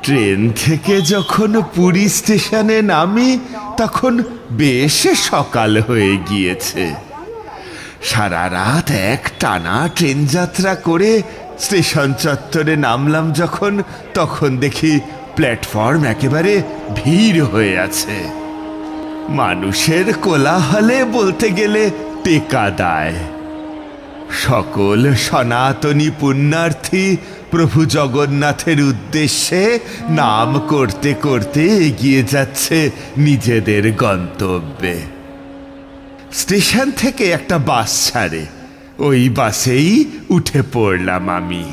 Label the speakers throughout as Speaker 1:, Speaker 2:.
Speaker 1: Train থেকে যখন পুরী স্টেশনে নামি তখন বেশ সকাল হয়ে গিয়েছে। সারা রাত এক টানা ট্রেন যাত্রা করে স্টেশন চত্বরে নামলাম যখন, তখন দেখি প্ল্যাটফর্ম একেবারে ভিড় হয়ে আছে। মানুষের কোলাহলে বলতে গেলে টেকা দায়। সকল সনাতনী পুণ্যার্থী প্রভু জগন্নাথের উদ্দেশ্যে নাম করতে করতে এগিয়ে যাচ্ছে নিজেদের গন্তব্যে। স্টেশন থেকে একটা বাস ছাড়ে, ওই বাসেই উঠে পড়লাম আমি।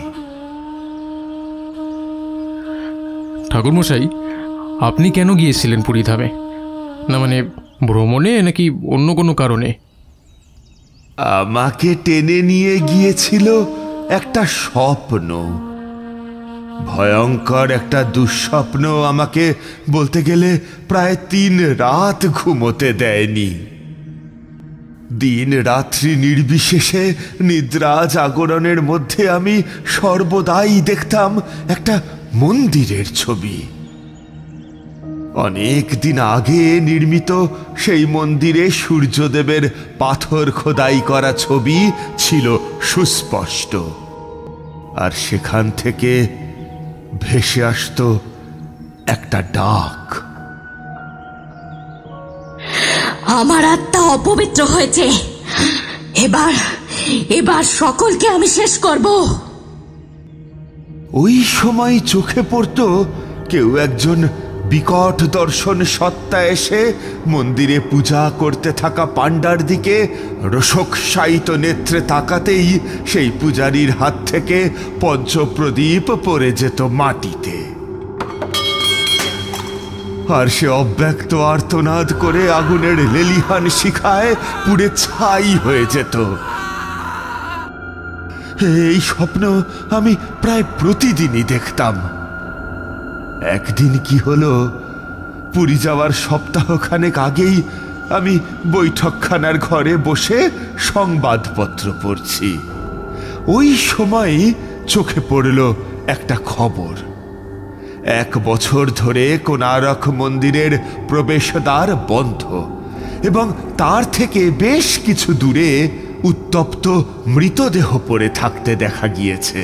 Speaker 2: ঠাকুরমশাই, আপনি কেন গিয়েছিলেন পুরী ধামে? না মানে ভ্রমণে নাকি অন্য কোনো কারণে?
Speaker 1: আমাকে টেনে নিয়ে গিয়েছিল একটা স্বপ্ন, ভয়ঙ্কর একটা দুঃস্বপ্ন। আমাকে বলতে গেলে প্রায় 3 রাত ঘুমোতে দেয়নি। দিন রাত্রি নির্বিশেষে নিদ্রা জাগরণের মধ্যে আমি সর্বদাই দেখতাম একটা মন্দিরের ছবি। অনেক দিন আগে নির্মিত সেই মন্দিরে সূর্যদেবের পাথর খোদাই করা ছবি ছিল সুস্পষ্ট, আর সেখান থেকে ভেসে আসতো একটা ডাক।
Speaker 3: আমার আত্মা অপবিত্র হয়েছে, এবার এবার সকলকে আমি শেষ করব।
Speaker 1: ওই সময় চোখে পড়তো কেউ একজন বিকট দর্শন সত্তা এসে মন্দিরে পূজা করতে থাকা পাণ্ডার দিকে রোষকশায়িত নেত্রে তাকাতেই সেই পূজারীর হাত থেকে পঞ্চপ্রদীপ পড়ে যেত মাটিতে, আর সে অব্যক্ত আর্তনাদ করে আগুনের লেলিহান শিখায় পুড়ে ছাই হয়ে যেত। এই স্বপ্ন আমি প্রায় প্রতিদিনই দেখতাম। একদিন কি হলো, পুরী যাওয়ার সপ্তাহখানেক আগেই আমি বৈঠকখানার ঘরে বসে সংবাদপত্র পড়ছি। ওই সময় চোখে পড়ল একটা খবর। 1 বছর ধরে কোণারক মন্দিরের প্রবেশদ্বার বন্ধ, এবং তার থেকে বেশ কিছু দূরে উত্তপ্ত মৃতদেহ পড়ে থাকতে দেখা গিয়েছে।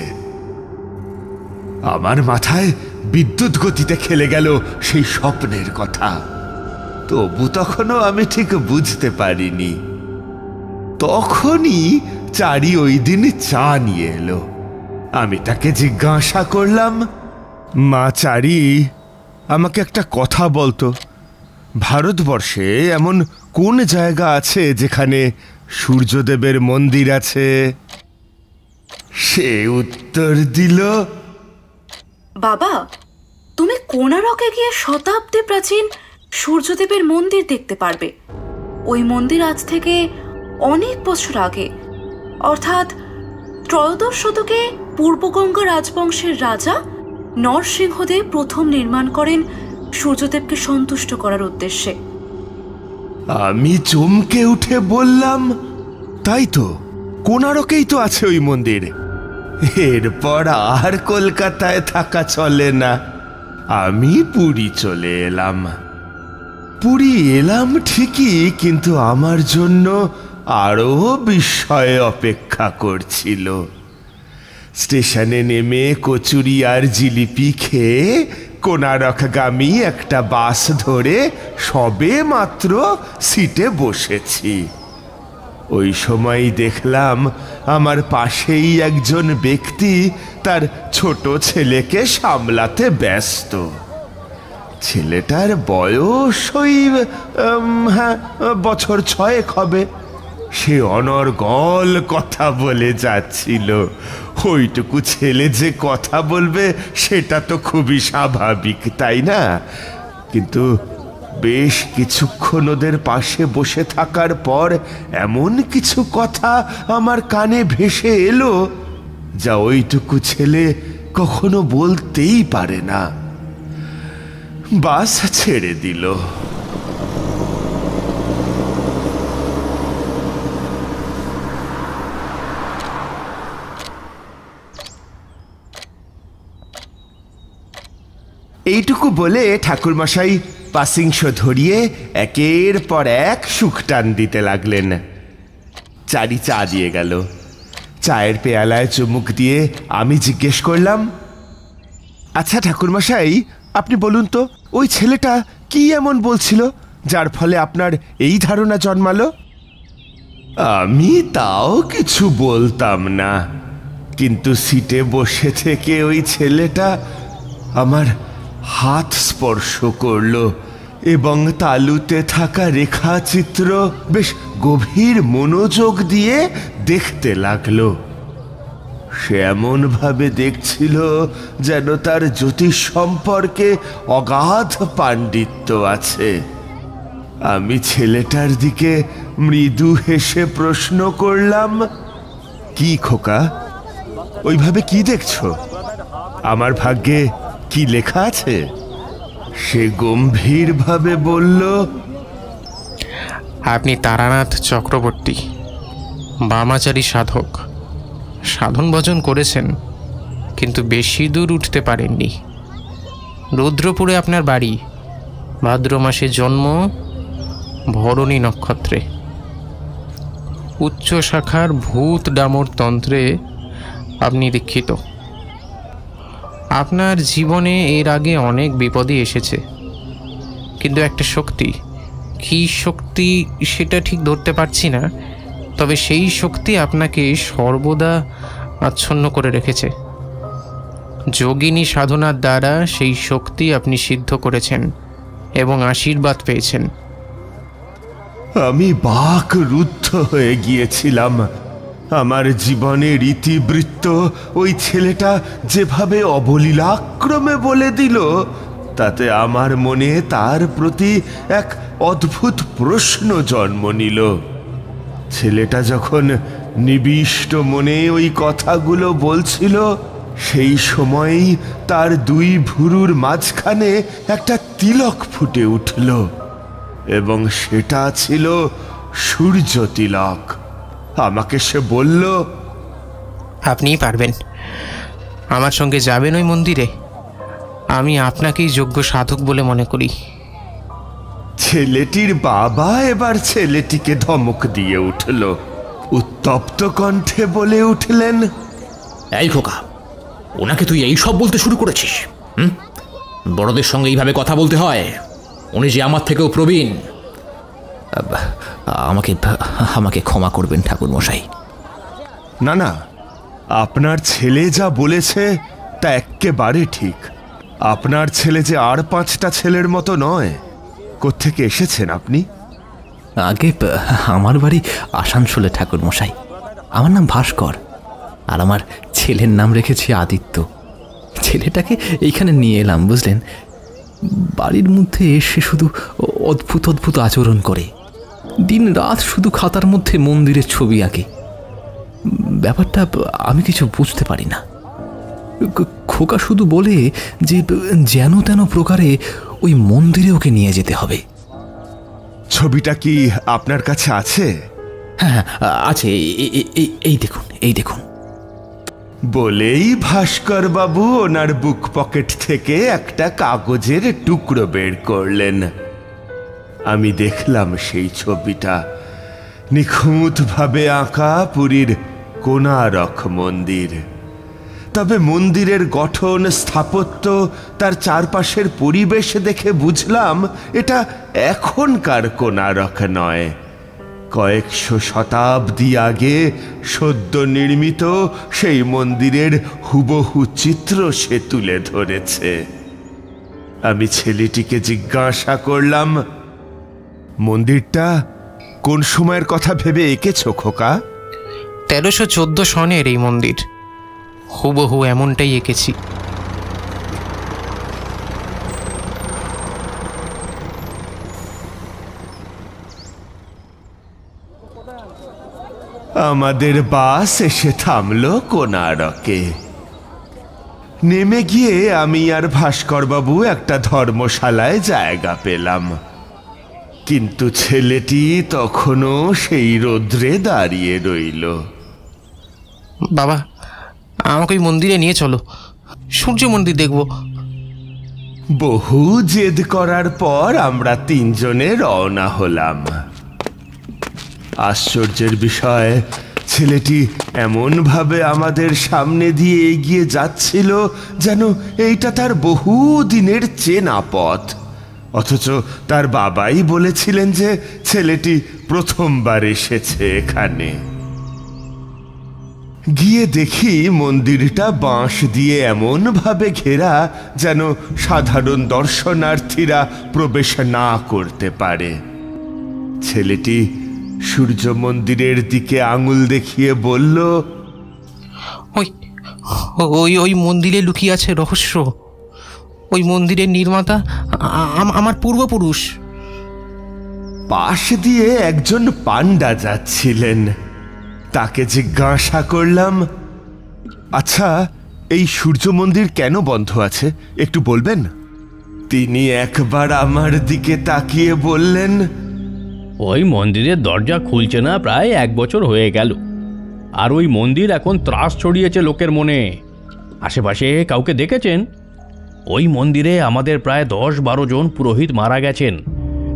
Speaker 1: আমার মাথায় বিদ্যুৎ গতিতে খেলে গেল সেই স্বপ্নের কথা। তবু তখনও আমি ঠিক বুঝতে পারিনি। তখনই চারি ওই দিন চা নিয়ে এলো। আমি তাকে জিজ্ঞাসা করলাম, মা চারি, আমাকে একটা কথা বলতো, ভারতবর্ষে এমন কোন জায়গা আছে যেখানে সূর্যদেবের মন্দির আছে? সে উত্তর দিল,
Speaker 4: বাবা, তুমি কোণারকে গিয়ে শতাব্দী প্রাচীন সূর্যদেবের মন্দির দেখতে পারবে। ওই মন্দির আজ থেকে অনেক বছর আগে, অর্থাৎ 13শ শতকে পূর্বগঙ্গা রাজবংশের রাজা নরসিংহদেব প্রথম নির্মাণ করেন সূর্যদেবকে সন্তুষ্ট করার উদ্দেশ্যে।
Speaker 1: আমি চমকে উঠে বললাম, তাই তো, কোণারকেই তো আছে ওই মন্দির। এরপর আর কলকাতায় থাকা চলে না, আমি পুরী চলে এলাম। পুরী এলাম ঠিকই, কিন্তু আমার জন্য আরো বিস্ময় অপেক্ষা করছিল। স্টেশনে নেমে কচুরি আর জিলিপি খেয়ে কোণারকগামী একটা বাস ধরে সবে মাত্র সিটে বসেছি। ওই সময় দেখলাম আমার পাশেই একজন ব্যক্তি তার ছোট ছেলেকে সামলাতে ব্যস্ত। ছেলেটার বয়স ওই 6 বছর হবে। সে অনর্গল কথা বলে যাচ্ছিল। ওইটুকু ছেলে যে কথা বলবে সেটা তো খুবই স্বাভাবিক, তাই না? কিন্তু বেশ কিছুক্ষণ ওদের পাশে বসে থাকার পর এমন কিছু কথা আমার কানে ভেসে এলো যা ওইটুকু ছেলে কখনো বলতেই পারে না। বাস ছেড়ে দিল। এইটুকু বলে ঠাকুরমশাই পাসিংশ ধরিয়ে একের পর এক সুখ টান দিতে লাগলেন। চারি চা দিয়ে গেল। চায়ের পেয়ালায় চুমুক দিয়ে আমি জিজ্ঞেস করলাম, আচ্ছা ঠাকুরমশাই, আপনি বলুন তো, ওই ছেলেটা কি এমন বলছিল যার ফলে আপনার এই ধারণা জন্মালো? আমি তাও কিছু বলতাম না, কিন্তু সিটে বসে থেকে ওই ছেলেটা আমার হাত স্পর্শ করলো এবং তালুতে থাকা রেখাচিত্র বেশ গভীর মনোযোগ দিয়ে দেখতে লাগলো। সে এমন ভাবে দেখছিল যেন তার জ্যোতিষ সম্পর্কে অগাধ পাণ্ডিত্য আছে। আমি ছেলেটার দিকে মৃদু হেসে প্রশ্ন করলাম, কি খোকা, ওইভাবে কি দেখছো? আমার ভাগ্যে কি লেখা আছে? সে গম্ভীরভাবে বলল,
Speaker 2: আপনি তারানাথ চক্রবর্তী, বামাচারী সাধক। সাধন ভজন করেছেন, কিন্তু বেশি দূর উঠতে পারেননি। রুদ্রপুরে আপনার বাড়ি, ভাদ্র মাসে জন্ম, ভরণী নক্ষত্রে। উচ্চ শাখার ভূত ডামর তন্ত্রে আপনি দীক্ষিত। আপনার জীবনে এর আগে অনেক বিপদই এসেছে, কিন্তু একটা শক্তি, কী শক্তি সেটা ঠিক ধরতে পারছি না, তবে সেই শক্তি আপনাকে সর্বদা আচ্ছন্ন করে রেখেছে। যোগিনী সাধনার দ্বারা সেই শক্তি আপনি সিদ্ধ করেছেন এবং আশীর্বাদ পেয়েছেন।
Speaker 1: আমি বাক রুদ্ধ হয়ে গিয়েছিলাম। আমার জীবনের ইতিবৃত্ত ওই ছেলেটা যেভাবে অবলীলাক্রমে বলে দিল, তাতে আমার মনে তার প্রতি এক অদ্ভুত প্রশ্ন জন্ম নিল। ছেলেটা যখন নিবিষ্ট মনে ওই কথাগুলো বলছিল, সেই সময়ই তার দুই ভুরুর মাঝখানে একটা তিলক ফুটে উঠল এবং সেটা ছিল সূর্য তিলক। আমাকে সে বলল,
Speaker 2: আপনিই পারবেন, আমার সঙ্গে যাবেন ওই মন্দিরে। আমি আপনাকেই যোগ্য সাধক বলে মনে করি।
Speaker 1: ছেলেটির বাবা এবার ছেলেটিকে ধমক দিয়ে উঠল। উত্তপ্ত কণ্ঠে বলে উঠলেন,
Speaker 5: এই খোকা, ওনাকে তুই এই সব বলতে শুরু করেছিস? বড়দের সঙ্গে এইভাবে কথা বলতে হয়? উনি যে আমার থেকেও প্রবীণ। আমাকে আমাকে ক্ষমা করবেন ঠাকুর মশাই।
Speaker 1: না না, আপনার ছেলে যা বলেছে তা এক্কেবারে ঠিক। আপনার ছেলে যে আর 5টা ছেলের মতো নয়। কোত্থেকে এসেছেন আপনি?
Speaker 5: আগে আমার বাড়ি আসানসোলে ঠাকুর মশাই। আমার নাম ভাস্কর, আর আমার ছেলের নাম রেখেছি আদিত্য। ছেলেটাকে এইখানে নিয়ে এলাম, বুঝলেন। বাড়ির মধ্যে এসে শুধু অদ্ভুত অদ্ভুত আচরণ করে, দিন রাত শুধু খাতার মধ্যে মন্দিরের ছবি আঁকে। ব্যাপারটা আমি কিছু বুঝতে পারি না। খোকা শুধু বলে যে যেন তেন প্রকারে ওই মন্দিরে ওকে নিয়ে যেতে হবে।
Speaker 1: ছবিটা কি আপনার কাছে আছে?
Speaker 5: হ্যাঁ আছে, এই দেখুন, এই দেখুন।
Speaker 1: বলেই ভাস্কর বাবু ওনার বুক পকেট থেকে একটা কাগজের টুকরো বের করলেন। আমি দেখলাম সেই ছবিটা। নিখুঁতভাবে আঁকা পুরীর কোণারক মন্দির। তবে মন্দিরের গঠন, স্থাপত্য, তার চারপাশের পরিবেশ দেখে বুঝলাম এটা এখনকার কোণারক নয়। কয়েকশো শতাব্দী আগে সদ্য নির্মিত সেই মন্দিরের হুবহু চিত্র সে তুলে ধরেছে। আমি ছেলেটিকে জিজ্ঞাসা করলাম, মন্দিরটা কোন সময়ের কথা ভেবে এঁকেছ খোকা?
Speaker 2: 1314 সনের এই মন্দির, হুবহু এমনটাই এঁকেছি।
Speaker 1: আমাদের বাস এসে থামলো কোণারকে। নেমে গিয়ে আমি আর ভাস্করবাবু একটা ধর্মশালায় জায়গা পেলাম, কিন্তু ছেলেটি তখনও সেই রৌদ্রে দাঁড়িয়ে রইল।
Speaker 2: বাবা, আমাকে ওই মন্দিরে নিয়ে চলো, সূর্য মন্দির দেখব।
Speaker 1: বহু জেদ করার পর আমরা তিনজনে রওনা হলাম। আশ্চর্যের বিষয়, ছেলেটি এমনভাবে আমাদের সামনে দিয়ে এগিয়ে যাচ্ছিল যেন এইটা তার বহু দিনের চেনা পথ, অথচ তার বাবাই বলেছিলেন যে ছেলেটি প্রথমবার এসেছে এখানে। গিয়ে দেখি মন্দিরটা বাঁশ দিয়ে এমন ভাবে ঘেরা যেন সাধারণ দর্শনার্থীরা প্রবেশ না করতে পারে। ছেলেটি সূর্য মন্দিরের দিকে আঙুল দেখিয়ে বলল,
Speaker 2: ওই ওই ওই মন্দিরে লুকিয়ে আছে রহস্য। ওই মন্দিরের নির্মাতা আমার পূর্বপুরুষ।
Speaker 1: পাশ দিয়ে একজন পান্ডা যাচ্ছিলেন, তাকে জিজ্ঞাসা করলাম, আচ্ছা, এই সূর্য মন্দির কেন বন্ধ আছে একটু বলবেন? তিনি একবার আমার দিকে তাকিয়ে বললেন,
Speaker 6: ওই মন্দিরের দরজা খুলছে না প্রায় 1 বছর হয়ে গেল। আর ওই মন্দির এখন ত্রাস ছড়িয়েছে লোকের মনে। আশেপাশে কাউকে দেখেছেন? ওই মন্দিরে আমাদের প্রায় 10-12 জন পুরোহিত মারা গেছেন।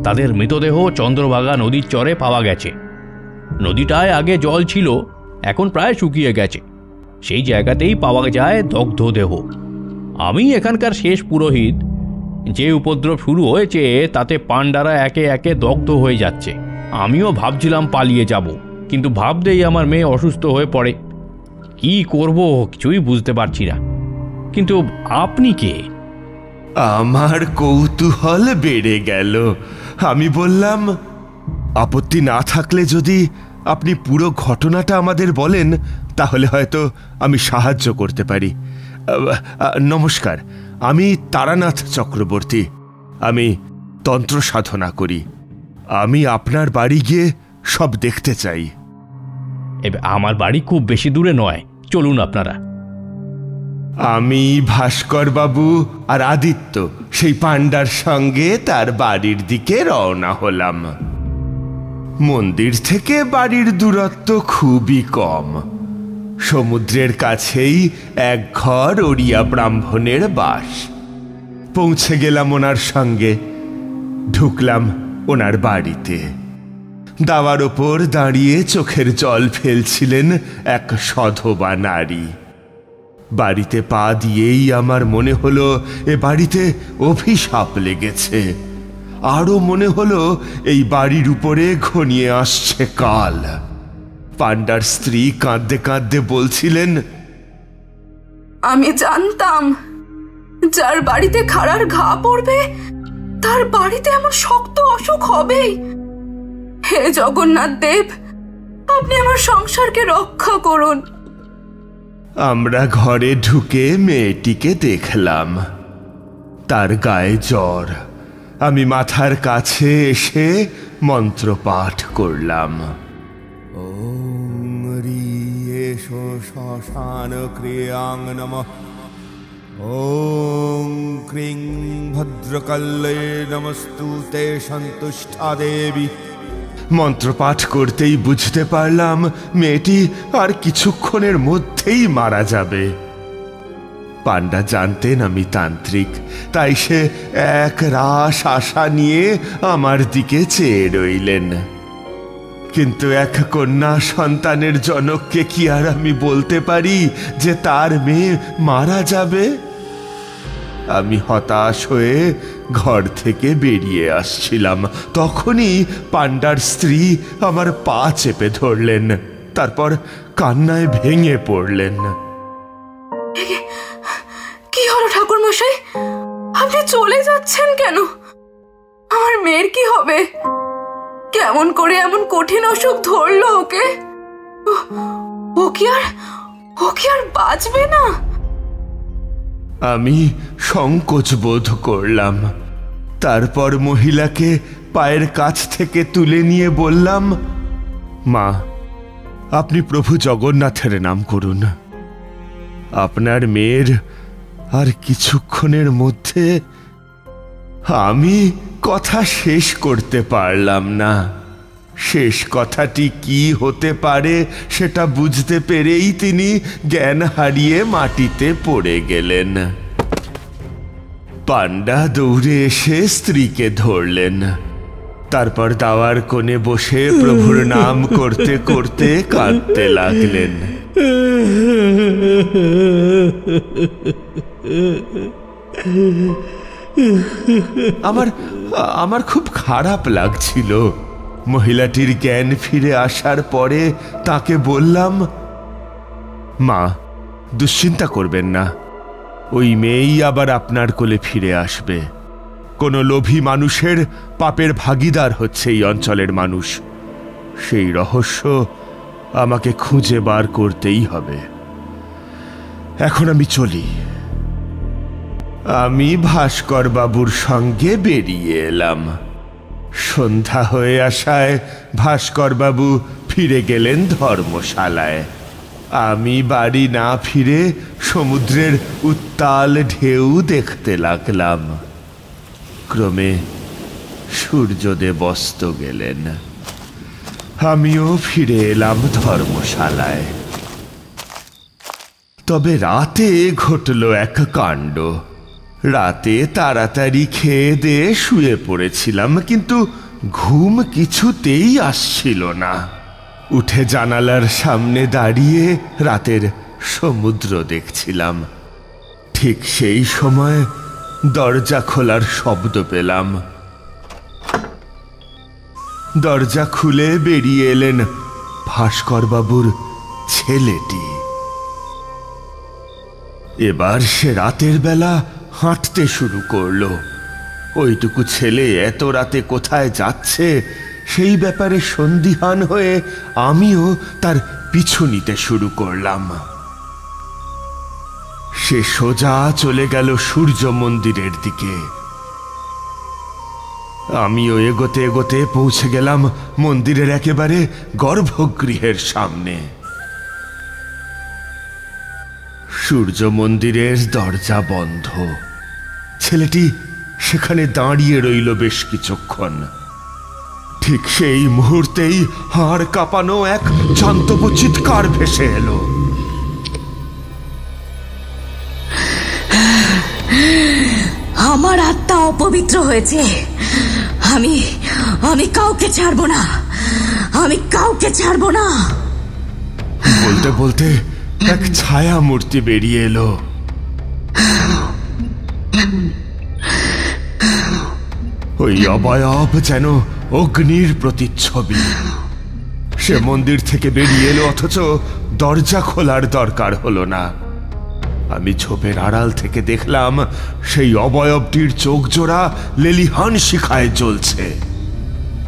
Speaker 6: তাদের মৃতদেহ চন্দ্রভাগা নদীর চরে পাওয়া গেছে। নদীটায় আগে জল ছিল, এখন প্রায় শুকিয়ে গেছে। সেই জায়গাতেই পাওয়া যায় দগ্ধ দেহ। আমি এখানকার শেষ পুরোহিত। যে উপদ্রব শুরু হয়েছে তাতে পান্ডারা একে একে দগ্ধ হয়ে যাচ্ছে। আমিও ভাবছিলাম পালিয়ে যাব, কিন্তু ভাবতেই আমার মেয়ে অসুস্থ হয়ে পড়ে। কি করব কিছুই বুঝতে পারছি না। কিন্তু আপনি কে?
Speaker 1: আমার কৌতূহল বেড়ে গেল। আমি বললাম, আপত্তি না থাকলে যদি আপনি পুরো ঘটনাটা আমাদের বলেন তাহলে হয়তো আমি সাহায্য করতে পারি। নমস্কার, আমি তারানাথ চক্রবর্তী। আমি তন্ত্র সাধনা করি। আমি আপনার বাড়ি গিয়ে সব দেখতে চাই।
Speaker 6: আমার বাড়ি খুব বেশি দূরে নয়, চলুন আপনারা।
Speaker 1: আমি ভাস্কর বাবু আর আদিত্য সেই পান্ডার সঙ্গে তার বাড়ির দিকে রওনা হলাম। মন্দির থেকে বাড়ির দূরত্ব খুবই কম। সমুদ্রের কাছেই এক ঘর ওড়িয়া ব্রাহ্মণের বাস। পৌঁছে গেলাম ওনার সঙ্গে। ঢুকলাম ওনার বাড়িতে। দাওয়ার ওপর দাঁড়িয়ে চোখের জল ফেলছিলেন এক সধবা নারী। বাড়িতে পা দিয়েই আমার মনে হলো এ বাড়িতে অভিশাপ লেগেছে। আরো মনে হলো এই বাড়ির উপরে ঘনিয়ে আসছে কাল। পান্ডার স্ত্রী কাঁদতে কাঁদতে বলছিলেন,
Speaker 4: আমি জানতাম যার বাড়িতে খাড়ার ঘা পড়বে তার বাড়িতে এমন শক্ত অসুখ হবেই। হে জগন্নাথ দেব, আপনি আমার সংসারকে রক্ষা করুন।
Speaker 1: আমরা ঘরে ঢুকে মেয়েটিকে দেখলাম। তার গায়ে জ্বর। আমি মাথার কাছে এসে মন্ত্র পাঠ করলাম। ওম রিয়েশ শ্মশান ক্রিয়াং নমঃ। ওম ক্রিং ভদ্রকাল্যে নমস্তুতে সন্তুষ্টা দেবী। মন্ত্রপাঠ করতেই বুঝতে পারলাম মেয়েটি আর কিছুক্ষণের মধ্যেই মারা যাবে। পান্ডা জানতেন আমি তান্ত্রিক, তাই সে এক রাস আশা নিয়ে আমার দিকে চেয়ে রইলেন। কিন্তু এক কন্যা সন্তানের জনককে কি আর আমি বলতে পারি যে তার মেয়ে মারা যাবে? আমি হতাশ হয়ে ঘর থেকে বেরিয়ে আসছিলাম, তখনই পান্ডার স্ত্রী আমার পা চেপে ধরলেন, তারপর কান্নায় ভেঙে পড়লেন।
Speaker 4: কি হলো ঠাকুর মশাই, আপনি চলে যাচ্ছেন কেন? আমার মেয়ের কি হবে? কেমন করে এমন কঠিন অসুখ ধরলো ওকে? ও কি আর বাঁচবে না?
Speaker 1: আমি সংকোচ বোধ করলাম। তারপর মহিলাকে পায়ের কাছ থেকে তুলে নিয়ে বললাম, মা, আপনি প্রভু জগন্নাথের নাম করুন। আপনার মেয়ের আর কিছুক্ষণের মধ্যে। আমি কথা শেষ করতে পারলাম না। শেষ কথাটি কি হতে পারে সেটা বুঝতে পেরেই তিনি জ্ঞান হারিয়ে মাটিতে পড়ে গেলেন। পান্ডা দৌড়ে এসে স্ত্রীকে ধরলেন, তারপর দাওয়ার কোণে বসে প্রভুর নাম করতে করতে কাঁদতে লাগলেন। আমার খুব খারাপ লাগছিল। মহিলাটির জ্ঞান ফিরে আসার পরে তাকে বললাম, মা, দুশ্চিন্তা করবেন না, ওই মেয়েই আবার আপনার কোলে ফিরে আসবে। কোনো লোভী মানুষের পাপের ভাগীদার হচ্ছে এই অঞ্চলের মানুষ। সেই রহস্য আমাকে খুঁজে বার করতেই হবে। এখন আমি চলি। আমি ভাস্কর বাবুর সঙ্গে বেরিয়ে এলাম। সন্ধ্যা হয়ে আসায় ভাস্কর বাবু ফিরে গেলেন ধর্মশালায়। আমি বাড়ি না ফিরে সমুদ্রের উত্তাল ঢেউ দেখতে লাগলাম। ক্রমে সূর্যদেব অস্ত গেলেন। আমিও ফিরে এলাম ধর্মশালায়। তবে রাতে ঘটল এক কাণ্ড। রাতে তাড়াতাড়ি খেয়ে দিয়ে শুয়ে পড়েছিলাম, কিন্তু ঘুম কিছুতেই আসছিল না। উঠে জানালার সামনে দাঁড়িয়ে রাতের সমুদ্র দেখছিলাম। ঠিক সেই সময় দরজা খোলার শব্দ পেলাম। দরজা খুলে বেরিয়ে এলেন ভাস্কর বাবুর ছেলেটি। এবার সে রাতের বেলা হাঁটতে শুরু করলো। ওইটুকু ছেলে এত রাতে কোথায় যাচ্ছে সেই ব্যাপারে সন্দিহান হয়ে আমিও তার পিছু নিতে শুরু করলাম। সে সোজা চলে গেল সূর্য মন্দিরের দিকে। আমিও এগোতে এগোতে পৌঁছে গেলাম মন্দিরের একেবারে গর্ভগৃহের সামনে। সূর্য মন্দিরের দরজা বন্ধ। ছেলেটি সেখানে দাঁড়িয়ে রইল বেশ কিছুক্ষণ। ঠিক সেই মুহূর্তেই হাড় কাঁপানো এক জান্তব চিৎকার ভেসে এলো।
Speaker 3: আমার আত্মা অপবিত্র হয়েছে। আমি কাউকে ছাড়বো না, আমি কাউকে ছাড়বো না।
Speaker 1: বলতে বলতে এক ছায়া মূর্তি বেরিয়ে এলো। ওই অবয়ব যেন অগ্নির প্রতিচ্ছবি। সে মন্দির থেকে বেরিয়ে এলো, অথচ দরজা খোলার দরকার হলো না। আমি ঝোপের আড়াল থেকে দেখলাম সেই অবয়বটির চোখ জোড়া লেলিহান শিখায় জ্বলছে।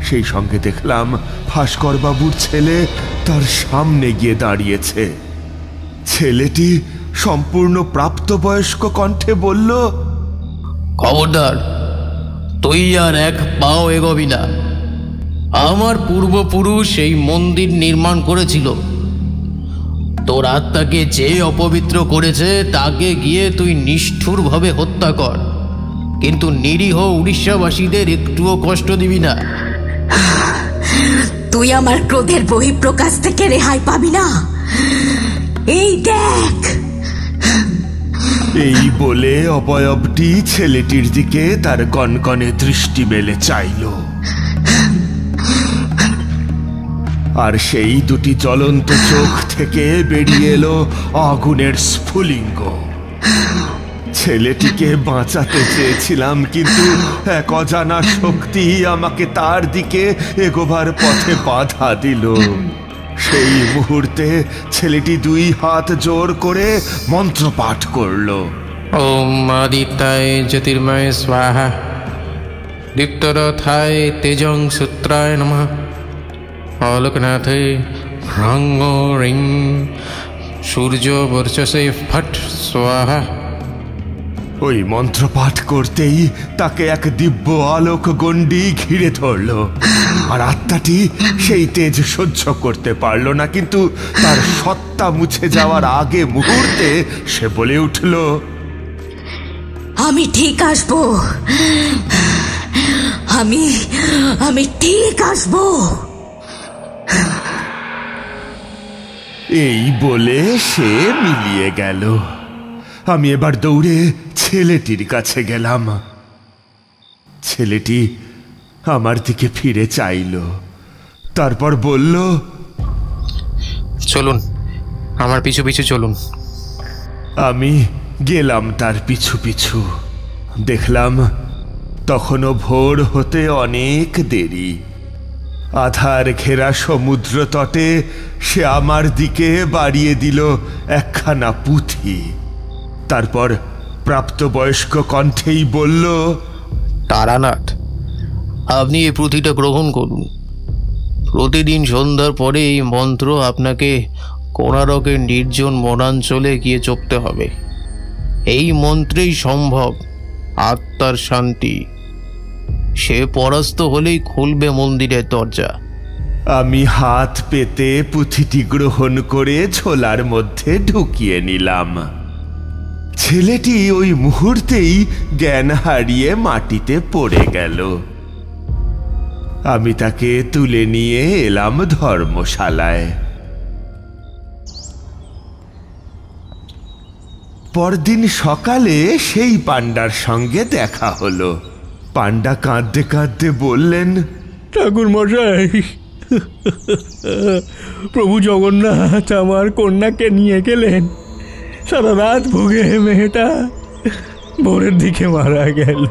Speaker 1: সেই সঙ্গে দেখলাম ভাস্কর বাবুর ছেলে তার সামনে গিয়ে দাঁড়িয়েছে। ছেলেটি সম্পূর্ণ প্রাপ্তবয়স্ক কণ্ঠে বলল,
Speaker 7: খবরদার, তুই আর এক পাও এগোবি না। আমার পূর্বপুরুষ এই মন্দির নির্মাণ করেছিল। তোর আত্মাকে যে অপবিত্র করেছে তাকে গিয়ে তুই নিষ্ঠুরভাবে হত্যা কর, কিন্তু নিরীহ উড়িষ্যাবাসীদের একটুও কষ্ট দিবি না।
Speaker 3: তুই আমার ক্রোধের বহিঃপ্রকাশ থেকে রেহাই পাবি না। এই দেখ।
Speaker 1: এই বলে অবয়বটি ছেলেটির দিকে তার কনকনে দৃষ্টি মেলে চাইল। আর সেই দুটি জ্বলন্ত চোখ থেকে বেরিয়ে এলো আগুনের স্ফুলিঙ্গ। ছেলেটিকে বাঁচাতে চেয়েছিলাম, কিন্তু এক অজানা শক্তি আমাকে তার দিকে এগোবার পথে বাধা দিল। সেই মুহূর্তে ছেলেটি দুই হাত জোর করে মন্ত্র পাঠ করল।
Speaker 2: ওম আদিত্যায় জ্যোতির্ময় স্বাহা, দীপ্তরথায় তেজং সূত্রায় নমঃ, অলোকনাথে হ্রং রিং, সূর্য বর্চসে ফট স্বাহা।
Speaker 1: ওই মন্ত্র পাঠ করতেই তাকে এক দিব্য আলোক গণ্ডি ঘিরে ধরল। আর আত্মাটি সেই তেজ সহ্য করতে পারল না, কিন্তু তার সত্তা মুছে যাওয়ার আগে মুহূর্তে সে বলে উঠল,
Speaker 3: আমি ঠিক আসবো, আমি ঠিক আসবো।
Speaker 1: এই বলে সে মিলিয়ে গেল। আমি এবার দৌড়ে ছেলেটির কাছে গেলাম। ছেলেটি আমার দিকে ফিরে চাইল, তারপর বলল,
Speaker 2: চলুন, আমার পিছু পিছু চলুন।
Speaker 1: আমি গেলাম তার পিছু পিছু। দেখলাম তখনও ভোর হতে অনেক দেরি। আধার ঘেরা সমুদ্র তটে সে আমার দিকে বাড়িয়ে দিল একখানা পুঁথি। তারপর প্রাপ্তবয়স্ক কণ্ঠেই বলল,
Speaker 7: তারানাথ, আপনি এই পুঁথিটা গ্রহণ করুন। প্রতিদিন সন্ধ্যার পরে এই মন্ত্র আপনাকে কোণারকের নির্জন বনাঞ্চলে গিয়ে জপতে হবে। এই মন্ত্রেই সম্ভব আত্মার শান্তি। সে পরাস্ত হলেই খুলবে মন্দিরের দরজা।
Speaker 1: আমি হাত পেতে পুঁথিটি গ্রহণ করে ঝোলার মধ্যে ঢুকিয়ে নিলাম। ছেলেটি ওই মুহূর্তেই জ্ঞান হারিয়ে মাটিতে পড়ে গেল। আমি তাকে তুলে নিয়ে এলাম ধর্মশালায়। পরদিন সকালে সেই পান্ডার সঙ্গে দেখা হলো। পান্ডা কাঁদতে কাঁদতে বললেন,
Speaker 6: ঠাকুর মশাই, প্রভু জগন্নাথ আমার কন্যাকে নিয়ে গেলেন। সারা রাত ভুগে মেয়েটা ভোরের দিকে মারা গেল।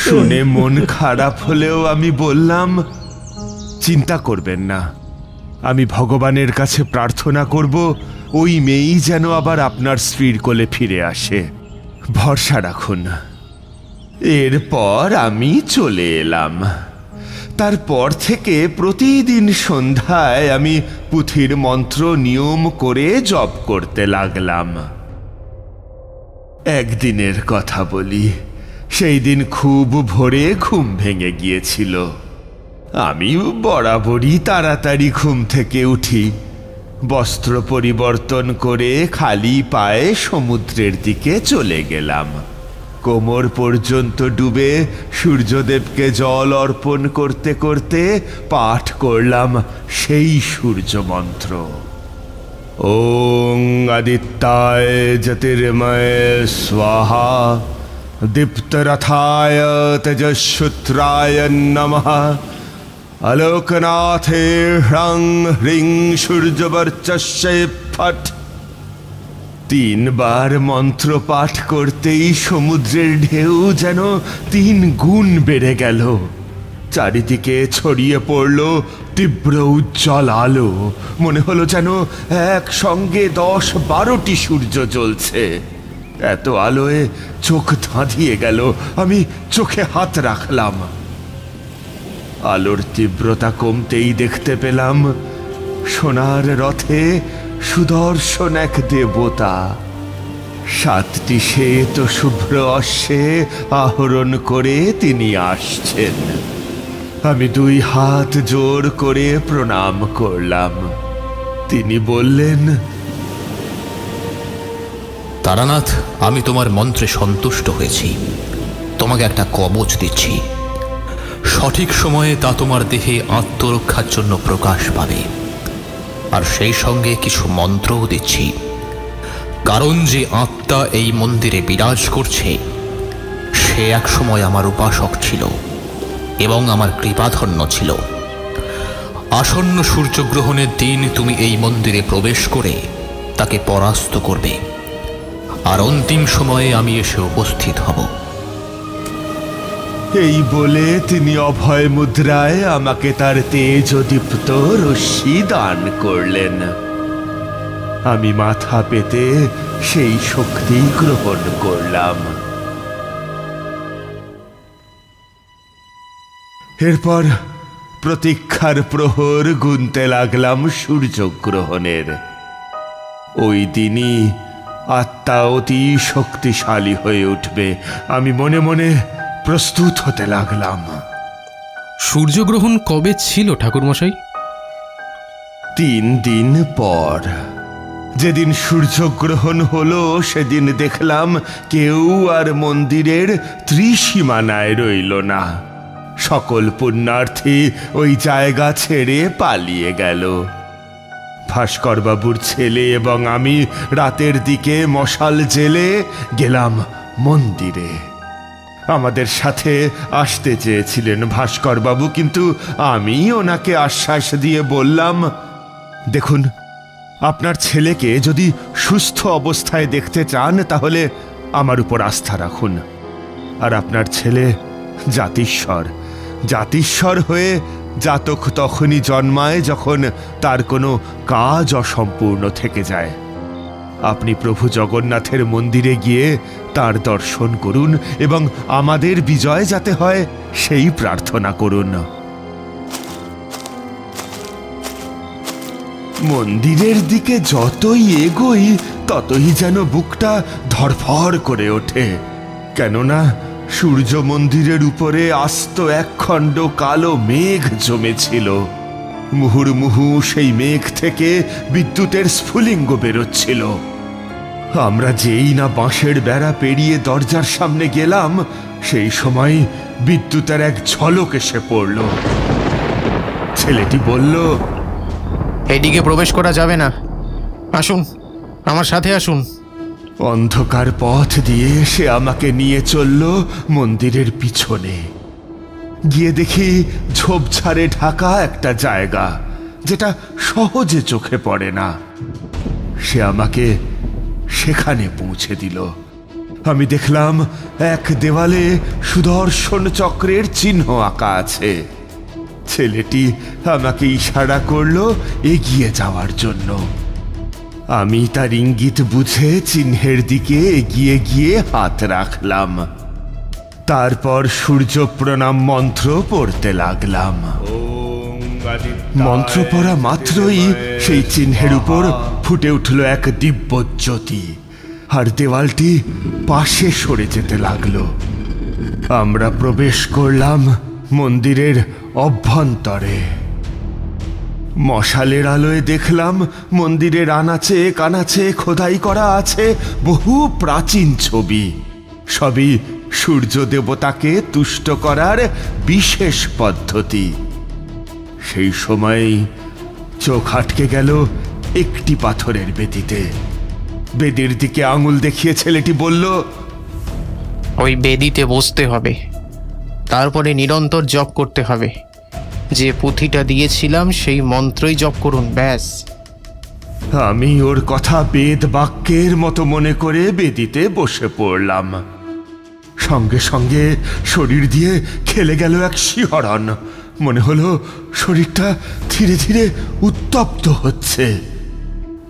Speaker 1: শুনে মন খারাপ হলেও আমি বললাম, চিন্তা করবেন না, আমি ভগবানের কাছে প্রার্থনা করব ওই মেয়েই যেন আবার আপনার স্ত্রীর কোলে ফিরে আসে। ভরসা রাখুন। এরপর আমি চলে এলাম। তারপর থেকে প্রতিদিন সন্ধ্যায় আমি পুঁথির মন্ত্র নিয়ম করে জপ করতে লাগলাম। একদিনের কথা বলি। সেই দিন খুব ভোরে ঘুম ভেঙে গিয়েছিল। আমি বরাবরই তাড়াতাড়ি ঘুম থেকে উঠি। বস্ত্র পরিবর্তন করে খালি পায়ে সমুদ্রের দিকে চলে গেলাম। কোমর পর্যন্ত ডুবে সূর্যদেবকে জল অর্পণ করতে করতে পাঠ করলাম সেই সূর্য মন্ত্র। ওং আদিত্যায় জ্যোতির্ময় স্বাহা, দীপ্তরথায় তেজস্সূত্রায় নমঃ, আলোকনাথে হ্রং হ্রিং সূর্যবর্চস্যে ফট। 3 বার মন্ত্র পাঠ করতেই সমুদ্রের ঢেউ যেন 3 গুণ বেড়ে গেল। চারিদিকে ছড়িয়ে পড়ল তীব্র উজ্জ্বল আলো। মনে হলো যেন একসঙ্গে 10-12টি সূর্য জ্বলছে। এত আলোয় চোখ ধাঁধিয়ে গেল। আমি চোখে হাত রাখলাম। আলোর তীব্রতা কমতেই দেখতে পেলাম সোনার রথে সুদর্শন এক দেবতা 7টি শ্বেত শুভ্র অশ্বে আহরণ করে তিনি আসছেন। আমি 2 হাত জোর করে প্রণাম করলাম। তিনি বললেন,
Speaker 5: তারানাথ, আমি তোমার মন্ত্রে সন্তুষ্ট হয়েছি। তোমাকে একটা কবচ দিচ্ছি। সঠিক সময়ে তা তোমার দেহে আত্মরক্ষার জন্য প্রকাশ পাবে। আর সেই সঙ্গে কিছু মন্ত্রও দিচ্ছি, কারণ যে আত্মা এই মন্দিরে বিরাজ করছে সে এক সময় আমার উপাসক ছিল এবং আমার কৃপাধন্য ছিল। আসন্ন সূর্যগ্রহণের দিন তুমি এই মন্দিরে প্রবেশ করে তাকে পরাস্ত করবে, আর অন্তিম সময়ে আমি এসে উপস্থিত হব।
Speaker 1: এই বলে তিনি অভয় মুদ্রায় আমাকে তার তেজদীপ্ত রশ্মি দান করলেন। আমি মাথা পেতে সেই শক্তি গ্রহণ করলাম। এরপর প্রতীক্ষার প্রহর গুনতে লাগলাম সূর্যগ্রহণের। ওই দিনই আত্মা অতি শক্তিশালী হয়ে উঠবে। আমি মনে মনে প্রস্তুত হতে লাগলাম।
Speaker 2: সূর্যগ্রহণ কবে ছিল ঠাকুরমশাই?
Speaker 1: 3 দিন পর। যেদিন সূর্যগ্রহণ হলো সেদিন দেখলাম কেউ আর মন্দিরের ত্রিসীমানায় রইল না। সকল পুণ্যার্থী ওই জায়গা ছেড়ে পালিয়ে গেল। ভাস্করবাবুর ছেলে এবং আমি রাতের দিকে মশাল জেলে গেলাম মন্দিরে। আমাদের সাথে আসতে চেয়েছিলেন ভাস্করবাবু, কিন্তু আমি ওনাকে আশ্বাস দিয়ে বললাম, দেখুন, আপনার ছেলেকে যদি সুস্থ অবস্থায় দেখতে চান তাহলে আমার উপর আস্থা রাখুন। আর আপনার ছেলে জাতিস্বর হয়ে জাতক তখনই জন্মায় যখন তার কোনো কাজ অসম্পূর্ণ থেকে যায়। আপনি প্রভু জগন্নাথের মন্দিরে গিয়ে তার দর্শন করুন এবং আমাদের বিজয় যাতে হয় সেই প্রার্থনা করুন। মন্দিরের দিকে যতই এগোই ততই যেন বুকটা ধড়ফড় করে ওঠে, কেননা সূর্য মন্দিরের উপরে আস্ত একখণ্ড কালো মেঘ জমেছিল। মুহুর্মুহু সেই মেঘ থেকে বিদ্যুতের স্ফুলিঙ্গ বেরোচ্ছিল। আমরা যেই না বাঁশের বেড়া পেরিয়ে দরজার সামনে গেলাম, সেই সময় বিদ্যুতের এক ঝলক এসে পড়ল। ছেলেটি বলল,
Speaker 2: এদিকে প্রবেশ করা যাবে না, আসুন, আমার সাথে আসুন।
Speaker 1: অন্ধকার পথ দিয়ে সে আমাকে নিয়ে চলল মন্দিরের পিছনে। গিয়ে দেখি ঝোপঝাড়ে ঢাকা একটা জায়গা, যেটা সহজে চোখে পড়ে না। সে আমাকে সেখানে পৌঁছে দিল। আমি দেখলাম এক দেওয়ালে সুদর্শন চক্রের চিহ্ন আঁকা আছে। ছেলেটি আমাকে ইশারা করলো এগিয়ে যাওয়ার জন্য। আমি তার ইঙ্গিত বুঝে চিহ্নের দিকে এগিয়ে গিয়ে হাত রাখলাম। তারপর সূর্য প্রণাম মন্ত্র পড়তে লাগলাম। মন্ত্র পড়া মাত্রই সেই চিহ্নের উপর ফুটে উঠল এক দিব্য জ্যোতি, আর দেওয়ালটি পাশে সরে যেতে লাগলো। আমরা প্রবেশ করলাম মন্দিরের অভ্যন্তরে। মশালের আলোয় দেখলাম মন্দিরের আনাচে কানাচে খোদাই করা আছে বহু প্রাচীন ছবি। সবই সূর্য দেবতাকে তুষ্ট করার বিশেষ পদ্ধতি। সেই সময় চোখ আটকে গেল একটি পাথরের বেদিতে। বেদির দিকে আঙুল দেখিয়ে ছেলেটি বলল,
Speaker 2: ওই বেদিতে বসতে হবে, তারপরে নিরন্তর জপ করতে হবে। যে পুঁথিটা দিয়েছিলাম সেই মন্ত্রই জপ করুন, ব্যাস।
Speaker 1: আমি ওর কথা বেদ বাক্যের মতো মনে করে বেদিতে বসে পড়লাম। সঙ্গে সঙ্গে শরীর দিয়ে খেলে গেল এক শিহরণ। মনে হলো শরীরটা ধীরে ধীরে উত্তপ্ত হচ্ছে।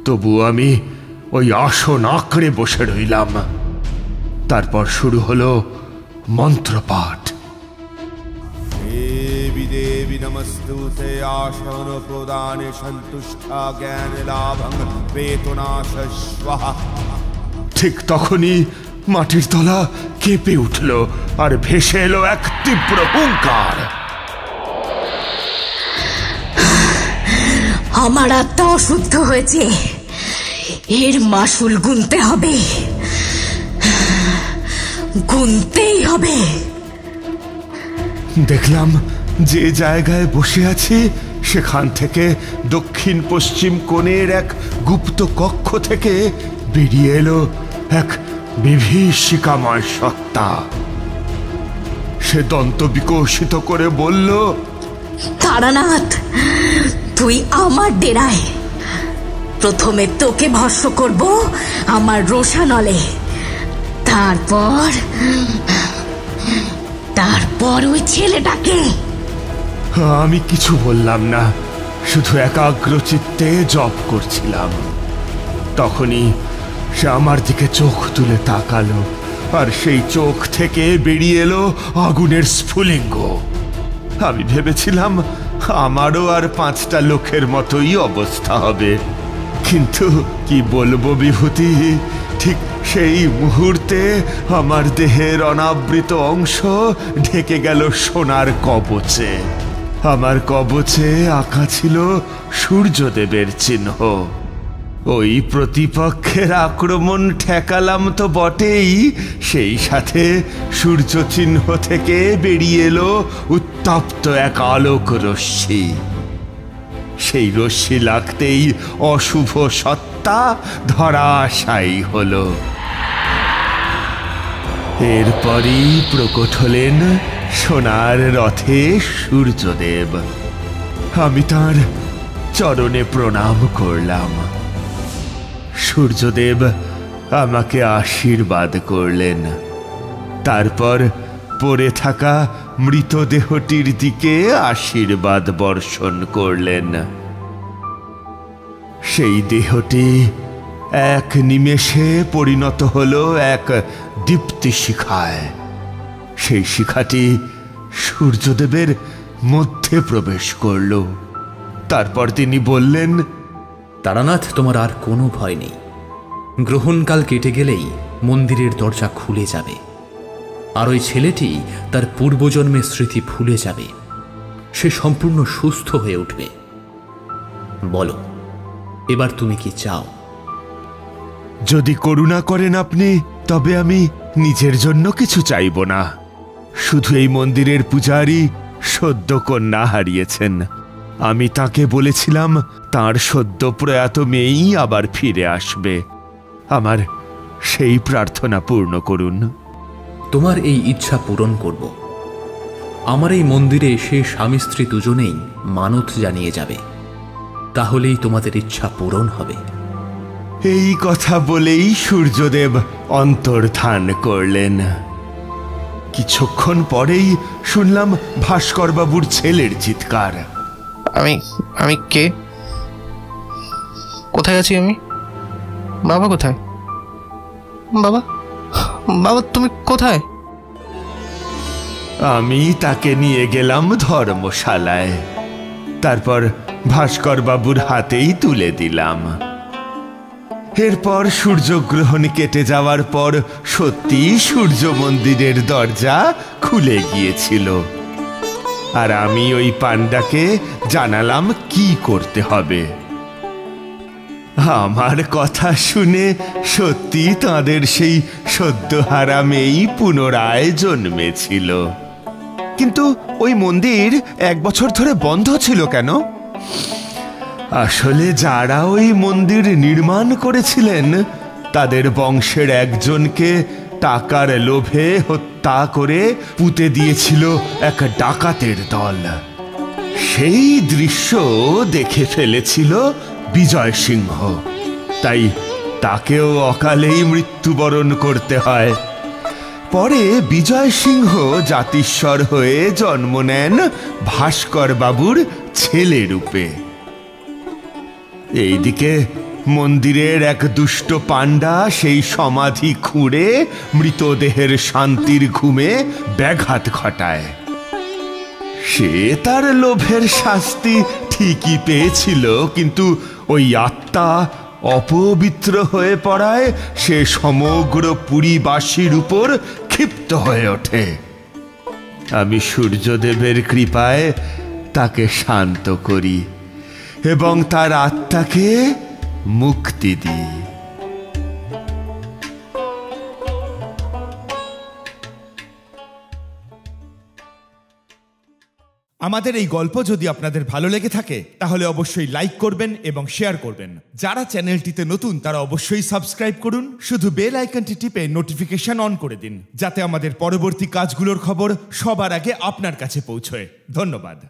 Speaker 1: তবু আমি ওই আসন আঁকড়ে বসে রইলাম। তারপর শুরু হলো মন্ত্রপাঠ। দেবী দেবী নমস্তুতে আসন প্রদানে সন্তুষ্টা জ্ঞান লাভং বেতনাশ স্বাহা। ঠিক তখনই মাটির তলা কেঁপে উঠল আর ভেসে এলো এক তীব্র হুঙ্কার।
Speaker 3: আমার আত্মা অশুদ্ধ হয়েছে, এর মাসুল গুনতে হবে, গুনতেই হবে।
Speaker 1: দেখলাম যে জায়গায় বসে আছি সেখান থেকে দক্ষিণ পশ্চিম কোণের এক গুপ্ত কক্ষ থেকে বেরিয়ে এলো এক বিভীষিকাময় সত্তা। সে দন্ত বিকশিত করে বলল,
Speaker 3: তারানাথ, তুই আমার ডেরায়। প্রথমে তোকে ভস্ম করব আমার রোষানলে, তারপর ওই ছেলেটাকে।
Speaker 1: আমি কিছু বললাম না, শুধু একাগ্র চিত্তে জপ করছিলাম। তখনই সে আমার দিকে চোখ তুলে তাকালো, আর সেই চোখ থেকে বেরিয়ে এলো আগুনের স্ফুলিঙ্গ। আমি ভেবেছিলাম আমারও আর 5টা লোকের মতোই অবস্থা হবে, কিন্তু কি বলবো বিভূতি, ঠিক সেই মুহূর্তে আমার দেহের অনাবৃত অংশ ঢেকে গেল সোনার কবচে। আমার কবচে আঁকা ছিল সূর্যদেবের চিহ্ন। ওই প্রতিপক্ষের আক্রমণ ঠেকালাম তো বটেই, সেই সাথে সূর্য চিহ্ন থেকে বেরিয়ে এলো উত্তপ্ত এক আলোক রশ্মি। সেই রশ্মি লাগতেই অশুভ সত্তা ধরাশায়ী হলো। এরপরই প্রকট হলেন সোনার রথে সূর্যদেব। আমি তার চরণে প্রণাম করলাম। সূর্যদেব আমাকে আশীর্বাদ করলেন। তারপর পড়ে থাকা মৃতদেহটির দিকে আশীর্বাদ বর্ষণ করলেন। সেই দেহটি এক নিমেষে পরিণত হলো এক দীপ্তি শিখায়। সেই শিখাটি সূর্যদেবের মধ্যে প্রবেশ করল। তারপর তিনি বললেন,
Speaker 5: তারানাথ, তোমার আর কোনো ভয় নেই। গ্রহণকাল কেটে গেলেই মন্দিরের দরজা খুলে যাবে, আর ওই ছেলেটি তার পূর্বজন্মের স্মৃতি ভুলে যাবে। সে সম্পূর্ণ সুস্থ হয়ে উঠবে। বলো, এবার তুমি কি চাও?
Speaker 1: যদি করুণা করেন আপনি, তবে আমি নিজের জন্য কিছু চাইব না। শুধু এই মন্দিরের পূজারী সদ্য কন্যা হারিয়েছেন। আমি তাকে বলেছিলাম তার সদ্য প্রয়াত মেয়েই আবার ফিরে আসবে। আমার সেই প্রার্থনা পূর্ণ করুন।
Speaker 5: তোমার এই ইচ্ছা পূরণ করব। আমার এই মন্দিরে সে স্বামী স্ত্রী দুজনেই মানত জানিয়ে যাবে, তাহলেই তোমাদের ইচ্ছা পূরণ হবে।
Speaker 1: এই কথা বলেই সূর্যদেব অন্তর্ধান করলেন। কিছুক্ষণ পরেই শুনলাম ভাস্করবাবুর ছেলের চিৎকার।
Speaker 2: আমি কে? কোথায় আছি আমি? বাবা কোথায়? বাবা, বাবা তুমি কোথায়?
Speaker 1: আমি তাকে নিয়ে গেলাম ধর্মশালায়। তারপর ভাস্করবাবুর হাতেই তুলে দিলাম। এরপর সূর্যগ্রহণ কেটে যাওয়ার পর সত্যি সূর্য মন্দিরের দরজা খুলে গিয়েছিল। আর আমি ওই পান্ডাকে জানালাম কি করতে হবে। আমার কথা শুনে সত্যি তাঁদের সেই সদ্যহারা মেয়েই পুনরায় জন্মেছিল। কিন্তু ওই মন্দির 1 বছর ধরে বন্ধ ছিল কেন? আসলে যারা ওই মন্দির নির্মাণ করেছিলেন তাদের বংশের একজনকে টাকার লোভে হত্যা করে পুঁতে দিয়েছিল এক ডাকাতের দল। সেই দৃশ্য দেখে ফেলেছিল বিজয় সিংহ, তাই তাকেও অকালেই মৃত্যুবরণ করতে হয়। পরে বিজয় সিংহ জাতিস্বর হয়ে জন্ম নেন ভাস্কর বাবুর ছেলে রূপে। এইদিকে মন্দিরের এক দুষ্ট পান্ডা সেই সমাধি খুঁড়ে মৃতদেহের শান্তির ঘুমে ব্যাঘাত ঘটায়। সে তার লোভের শাস্তি ঠিকই পেয়েছিল, কিন্তু ওই আত্মা অপবিত্র হয়ে পড়ায় সে সমগ্র পুরীবাসীর উপর ক্ষিপ্ত হয়ে ওঠে। আমি সূর্যদেবের কৃপায় তাকে শান্ত করি এবং তার আত্মাকে মুক্তি দিই।
Speaker 8: আমাদের এই গল্প যদি আপনাদের ভালো লেগে থাকে তাহলে অবশ্যই লাইক করবেন এবং শেয়ার করবেন। যারা চ্যানেলটিতে নতুন তারা অবশ্যই সাবস্ক্রাইব করুন। শুধু বেল আইকনটি টিপে নোটিফিকেশন অন করে দিন, যাতে আমাদের পরবর্তী কাজগুলোর খবর সবার আগে আপনার কাছে পৌঁছয়। ধন্যবাদ।